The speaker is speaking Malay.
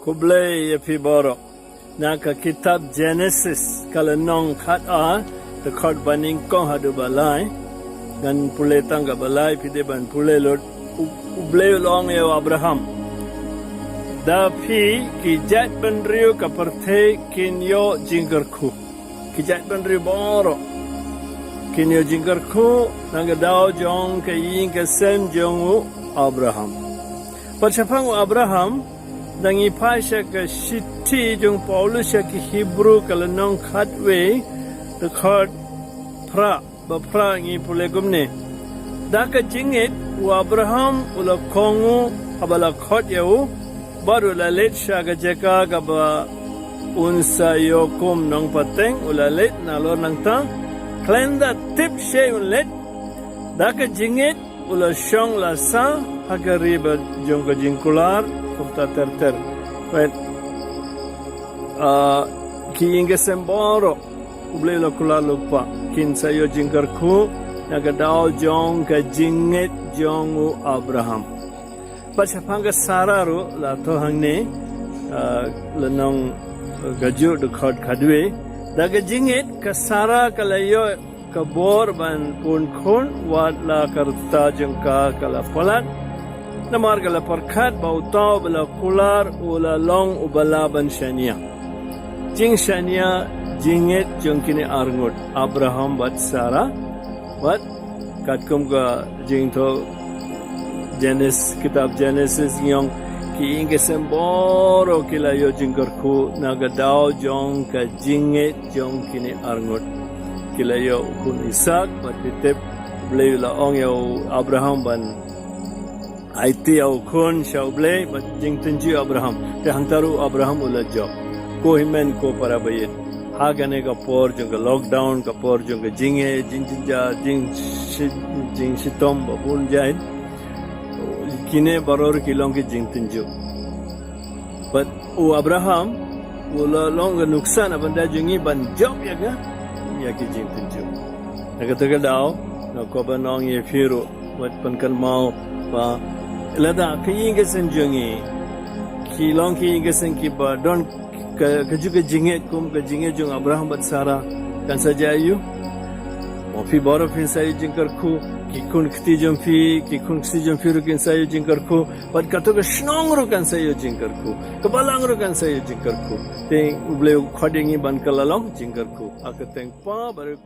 kublai yapi borok naka kitab Genesis kalau nong khat the khot baning kong hadu balai gan pule tangga balai pide ban pule lot ublei long ye Abraham da phi ki jat ban riu ka parthe kinyo jinggerku ki jat ban riu borok kinyo jinggerku nanga dao jong ke yin ke sem jongu Abraham pachapang Abraham dangi pasha ka shiti jong Paulus ki Hebrew kala nong khatwe the khot pra ngi pule gumne da ka jingit wa Abraham ula kongu abala khot yau baru la let shaga jeka ka ba unsa yokum nong pateng ula let na lor nang ta klenda tip she let da ka jingit ula shong la sa hagariba jong ka jingkular kupta ter right ki inga semboro uble lo kula lupa kin sayo jingkarku naga dao jong ka jingit jongu Abraham baca pangga sararu la to hangne lenong gaju de khod khadwe daga jingit ka sara kalayo ka bor ban pun khon wat la karta jengka kala palat namar kala perkat bau tau bela kular ula long ubala ban shania jing shania jingit jongkini arngut Abraham bat Sarah bat katkum ka jing tho kitab Genesis yang ki inge semboro kila yo jingkarku naga dao jong ka jingit jongkini arngut kila yo kun Isak bat pitep blela ong yo Abraham ban Aiti au kun shauble bat jing tenji Abraham te hantaru Abraham ula job ko himen ko para bayit hagane ka por jong lockdown ka por jong jinge jing shitom babun jain kine baror kilong ki jing tenju but u Abraham ula long nuksan abanda jungi ban job ya ki jing tenju nagataga dao na ko banong ye firu wat pankan mau pa lada kayinga senjongi kilong kayinga senki ba don kajuga jinget kum ka jinget jong Abraham bat Sarah kan saja ayu mofi boro fin sayu jingkarku kikun kti jom fi rukin sayu jingkarku bat katoga shnong rukan sayu jingkarku kabalang rukan sayu jingkarku te uble khadingi ban kalalong jingkarku akateng pa baru